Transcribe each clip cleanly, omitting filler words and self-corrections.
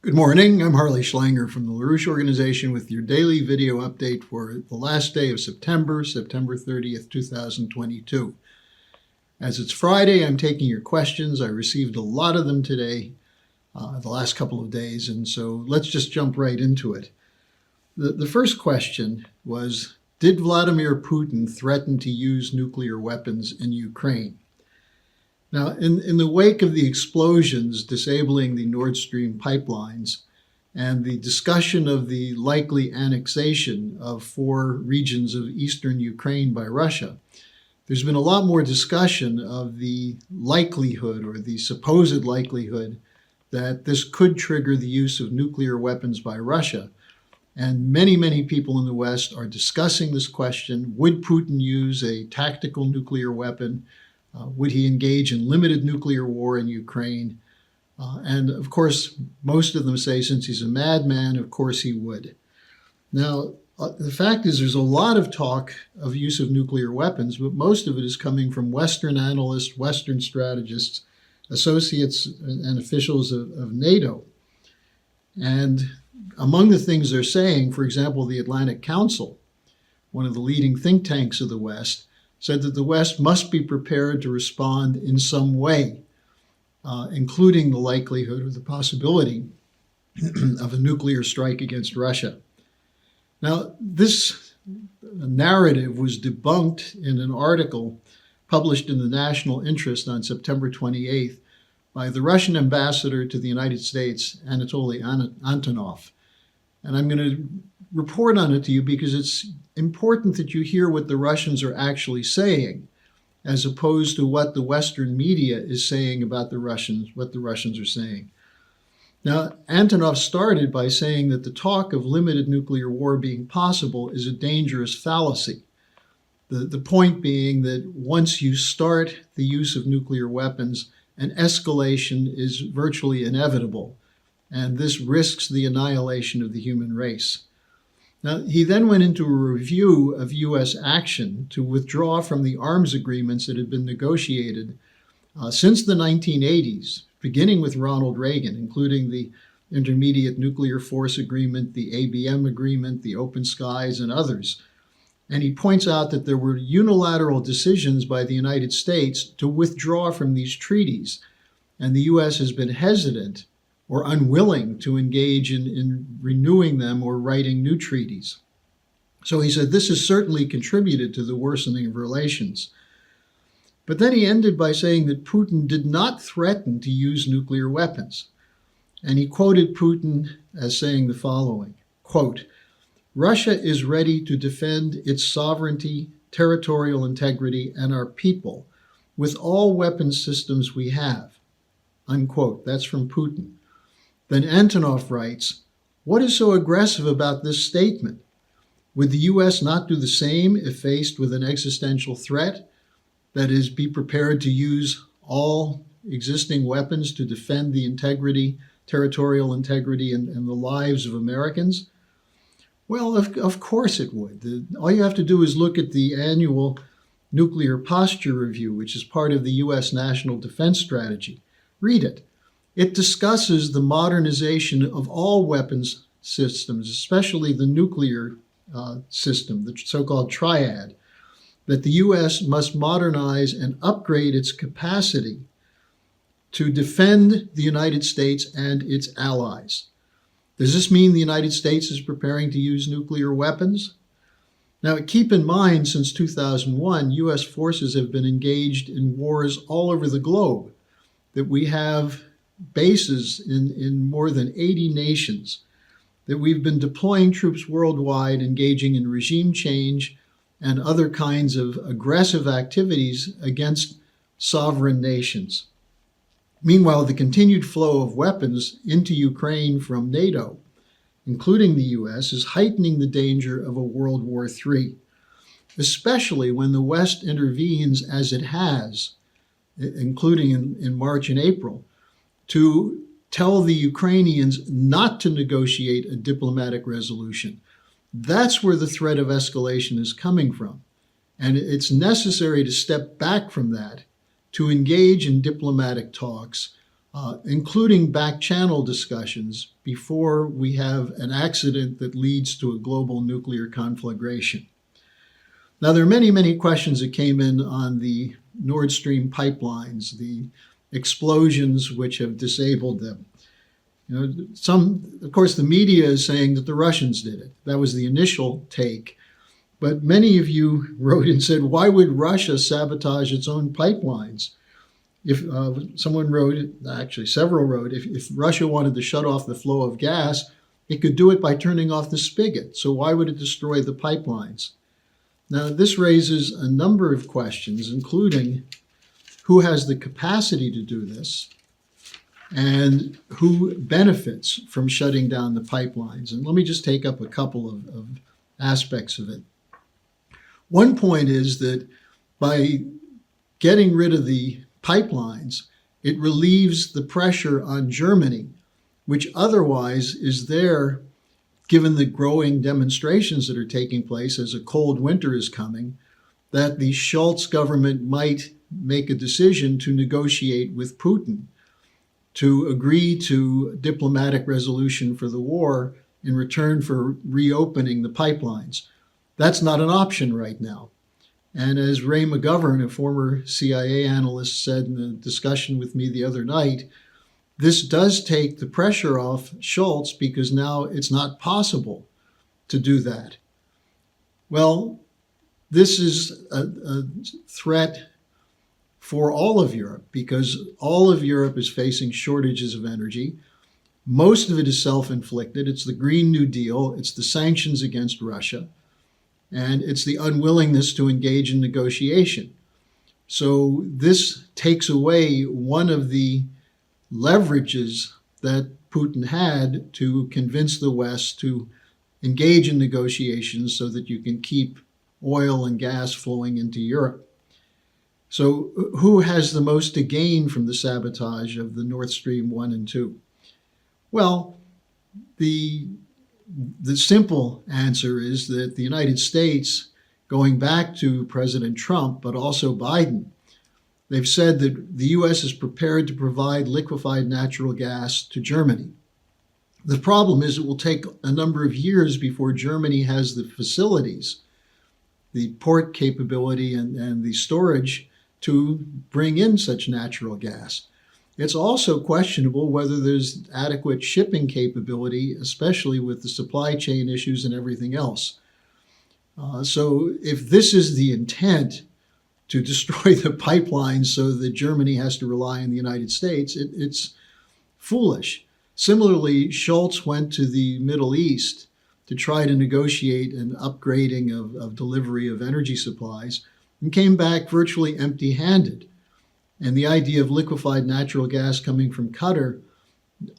Good morning, I'm Harley Schlanger from the LaRouche Organization with your daily video update for the last day of September 30th, 2022. As it's Friday, I'm taking your questions. I received a lot of them today, the last couple of days, and so let's just jump right into it. The first question was, did Vladimir Putin threaten to use nuclear weapons in Ukraine? Now, in the wake of the explosions disabling the Nord Stream pipelines and the discussion of the likely annexation of 4 regions of eastern Ukraine by Russia, there's been a lot more discussion of the likelihood or the supposed likelihood that this could trigger the use of nuclear weapons by Russia. And many people in the West are discussing this question. Would Putin use a tactical nuclear weapon? Would he engage in limited nuclear war in Ukraine? And of course, most of them say since he's a madman, of course he would. Now, the fact is there's a lot of talk of use of nuclear weapons, but most of it is coming from Western analysts, Western strategists, associates and officials of NATO. And among the things they're saying, for example, the Atlantic Council, one of the leading think tanks of the West, said that the West must be prepared to respond in some way, including the likelihood or the possibility of a nuclear strike against Russia. Now, this narrative was debunked in an article published in the National Interest on September 28th by the Russian ambassador to the United States, Anatoly Antonov. And I'm going to report on it to you because it's important that you hear what the Russians are actually saying, as opposed to what the Western media is saying about the Russians, what the Russians are saying. Now, Antonov started by saying that the talk of limited nuclear war being possible is a dangerous fallacy. The point being that once you start the use of nuclear weapons, an escalation is virtually inevitable, and this risks the annihilation of the human race. Now, he then went into a review of U.S. action to withdraw from the arms agreements that had been negotiated since the 1980s, beginning with Ronald Reagan, including the Intermediate Nuclear Force Agreement, the ABM Agreement, the Open Skies, and others. And he points out that there were unilateral decisions by the United States to withdraw from these treaties, and the U.S. has been hesitant or unwilling to engage in renewing them or writing new treaties. So he said this has certainly contributed to the worsening of relations. But then he ended by saying that Putin did not threaten to use nuclear weapons. And he quoted Putin as saying the following, quote, "Russia is ready to defend its sovereignty, territorial integrity, and our people with all weapons systems we have," unquote. That's from Putin. Then Antonov writes, "What is so aggressive about this statement? Would the U.S. not do the same if faced with an existential threat? That is, be prepared to use all existing weapons to defend the integrity, territorial integrity, and the lives of Americans?" Well, of course it would. All you have to do is look at the annual Nuclear Posture Review, which is part of the U.S. National Defense Strategy. Read it. It discusses the modernization of all weapons systems, especially the nuclear system, the so-called triad, that the U.S. must modernize and upgrade its capacity to defend the United States and its allies. Does this mean the United States is preparing to use nuclear weapons? Now, keep in mind, since 2001, U.S. forces have been engaged in wars all over the globe, that we have bases in more than 80 nations, that we've been deploying troops worldwide, engaging in regime change and other kinds of aggressive activities against sovereign nations. Meanwhile, the continued flow of weapons into Ukraine from NATO, including the U.S., is heightening the danger of a World War III, especially when the West intervenes as it has, including in March and April, to tell the Ukrainians not to negotiate a diplomatic resolution. That's where the threat of escalation is coming from. And it's necessary to step back from that to engage in diplomatic talks including back channel discussions before we have an accident that leads to a global nuclear conflagration. Now, there are many, many questions that came in on the Nord Stream pipelines, the explosions which have disabled them. Of course, the media is saying that the Russians did it. That was the initial take. But many of you wrote and said, why would Russia sabotage its own pipelines? If someone wrote, actually several wrote, if Russia wanted to shut off the flow of gas, it could do it by turning off the spigot. So why would it destroy the pipelines? Now, this raises a number of questions, including who has the capacity to do this and who benefits from shutting down the pipelines. And let me just take up a couple of aspects of it. One point is that by getting rid of the pipelines, it relieves the pressure on Germany, which otherwise is there given the growing demonstrations that are taking place as a cold winter is coming, that the Scholz government might make a decision to negotiate with Putin to agree to diplomatic resolution for the war in return for reopening the pipelines. That's not an option right now. And as Ray McGovern, a former CIA analyst, said in a discussion with me the other night, this does take the pressure off Scholz because now it's not possible to do that. Well, this is a threat for all of Europe because all of Europe is facing shortages of energy. Most of it is self-inflicted. It's the Green New Deal. It's the sanctions against Russia. And it's the unwillingness to engage in negotiation. So this takes away one of the leverages that Putin had to convince the West to engage in negotiations so that you can keep oil and gas flowing into Europe. So who has the most to gain from the sabotage of the Nord Stream 1 and 2? Well, the simple answer is that the United States, going back to President Trump, but also Biden, they've said that the U.S. is prepared to provide liquefied natural gas to Germany. The problem is it will take a number of years before Germany has the facilities, the port capability and the storage to bring in such natural gas. It's also questionable whether there's adequate shipping capability, especially with the supply chain issues and everything else. So if this is the intent to destroy the pipelines so that Germany has to rely on the United States, it's foolish. Similarly, Scholz went to the Middle East to try to negotiate an upgrading of delivery of energy supplies and came back virtually empty-handed. And the idea of liquefied natural gas coming from Qatar,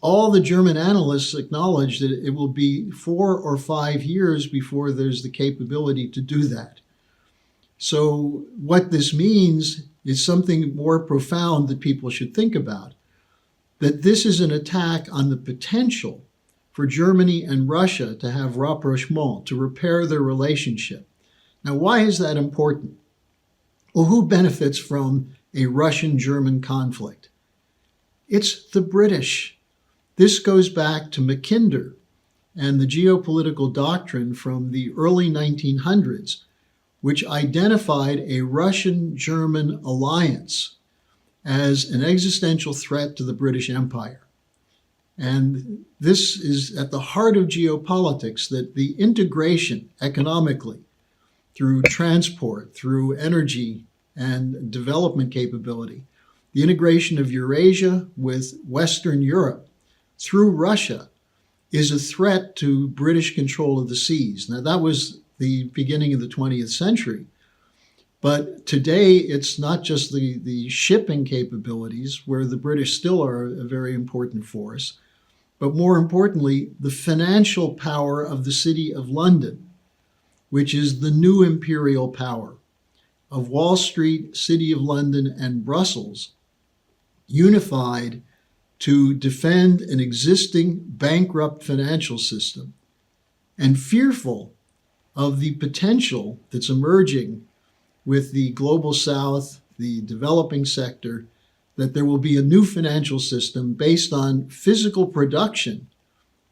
all the German analysts acknowledge that it will be 4 or 5 years before there's the capability to do that. So what this means is something more profound that people should think about, that this is an attack on the potential for Germany and Russia to have rapprochement, to repair their relationship. Now, why is that important? Well, who benefits from a Russian-German conflict? It's the British. This goes back to Mackinder and the geopolitical doctrine from the early 1900s, which identified a Russian-German alliance as an existential threat to the British Empire. And this is at the heart of geopolitics, that the integration economically through transport, through energy and development capability, the integration of Eurasia with Western Europe through Russia is a threat to British control of the seas. Now, that was the beginning of the 20th century. But today, it's not just the shipping capabilities, where the British still are a very important force, but more importantly, the financial power of the City of London, which is the new imperial power of Wall Street, City of London, and Brussels, unified to defend an existing bankrupt financial system and fearful of the potential that's emerging with the global south, the developing sector, that there will be a new financial system based on physical production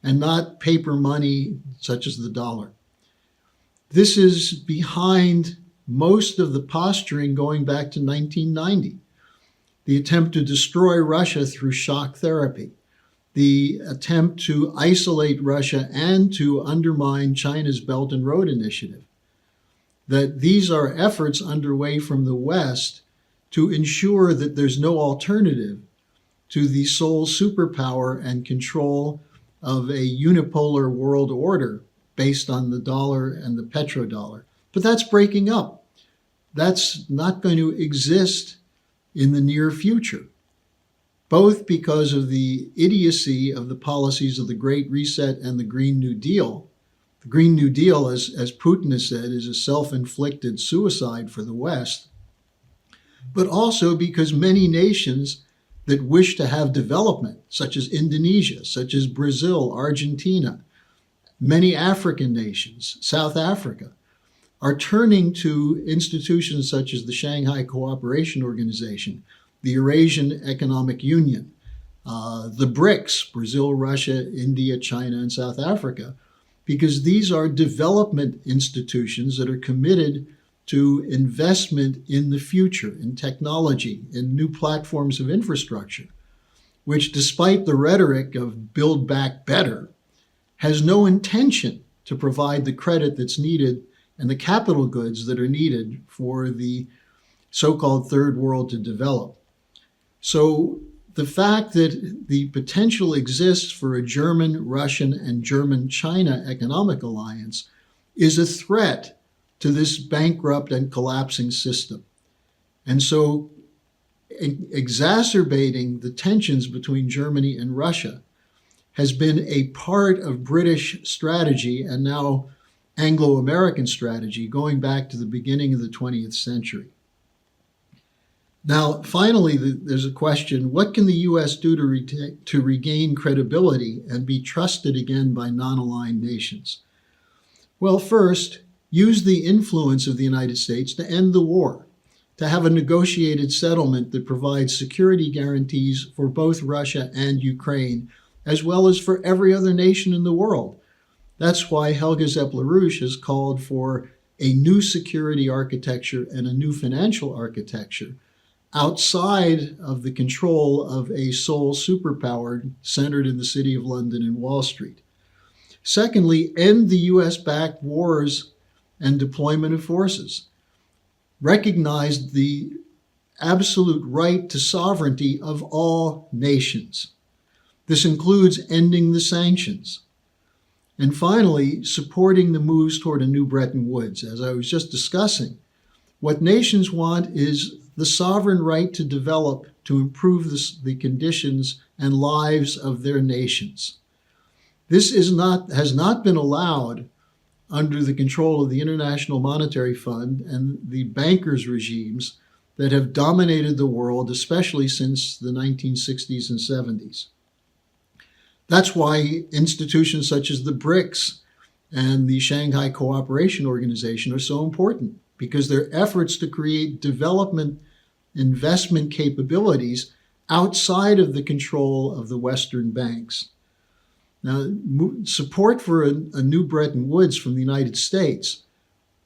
and not paper money such as the dollar. This is behind most of the posturing going back to 1990. The attempt to destroy Russia through shock therapy, the attempt to isolate Russia and to undermine China's Belt and Road Initiative. That these are efforts underway from the West to ensure that there's no alternative to the sole superpower and control of a unipolar world order based on the dollar and the petrodollar. But that's breaking up. That's not going to exist in the near future, both because of the idiocy of the policies of the Great Reset and the Green New Deal. The Green New Deal, as Putin has said, is a self-inflicted suicide for the West, but also because many nations that wish to have development, such as Indonesia, such as Brazil, Argentina, many African nations, South Africa, are turning to institutions such as the Shanghai Cooperation Organization, the Eurasian Economic Union, the BRICS, Brazil, Russia, India, China, and South Africa, because these are development institutions that are committed to investment in the future, in technology, in new platforms of infrastructure, which, despite the rhetoric of build back better, has no intention to provide the credit that's needed and the capital goods that are needed for the so-called third world to develop. So the fact that the potential exists for a German, Russian, and German-China economic alliance is a threat to this bankrupt and collapsing system. And so exacerbating the tensions between Germany and Russia has been a part of British strategy and now Anglo-American strategy going back to the beginning of the 20th century. Now, finally, there's a question, what can the U.S. do to regain credibility and be trusted again by non-aligned nations? Well, first, use the influence of the United States to end the war, to have a negotiated settlement that provides security guarantees for both Russia and Ukraine, as well as for every other nation in the world. That's why Helga Zepp-LaRouche has called for a new security architecture and a new financial architecture outside of the control of a sole superpower centered in the City of London and Wall Street. Secondly, end the US-backed wars and deployment of forces. Recognize the absolute right to sovereignty of all nations. This includes ending the sanctions. And finally, supporting the moves toward a new Bretton Woods. As I was just discussing, what nations want is the sovereign right to develop, to improve the conditions and lives of their nations. This has not been allowed under the control of the International Monetary Fund and the bankers' regimes that have dominated the world, especially since the 1960s and 70s. That's why institutions such as the BRICS and the Shanghai Cooperation Organization are so important, because their efforts to create development investment capabilities outside of the control of the Western banks. Now, support for a new Bretton Woods from the United States,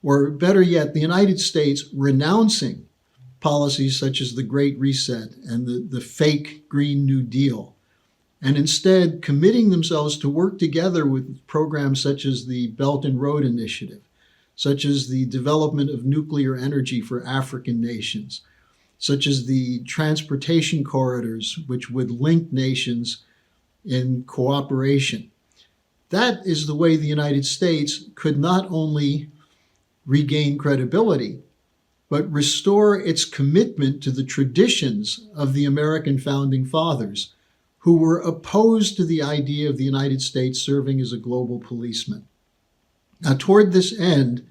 or better yet, the United States renouncing policies such as the Great Reset and the fake Green New Deal, and instead committing themselves to work together with programs such as the Belt and Road Initiative, such as the development of nuclear energy for African nations, such as the transportation corridors, which would link nations in cooperation. That is the way the United States could not only regain credibility, but restore its commitment to the traditions of the American founding fathers, who were opposed to the idea of the United States serving as a global policeman. Now, toward this end,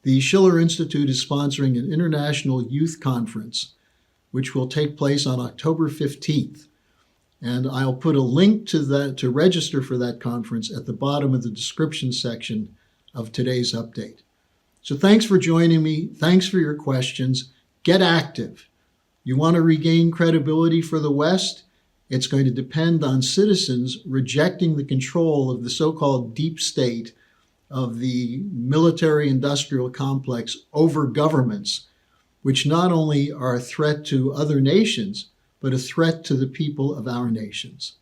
the Schiller Institute is sponsoring an international youth conference, which will take place on October 15th. And I'll put a link to register for that conference at the bottom of the description section of today's update. So thanks for joining me. Thanks for your questions. Get active. You want to regain credibility for the West? It's going to depend on citizens rejecting the control of the so-called deep state of the military-industrial complex over governments, which not only are a threat to other nations, but a threat to the people of our nations.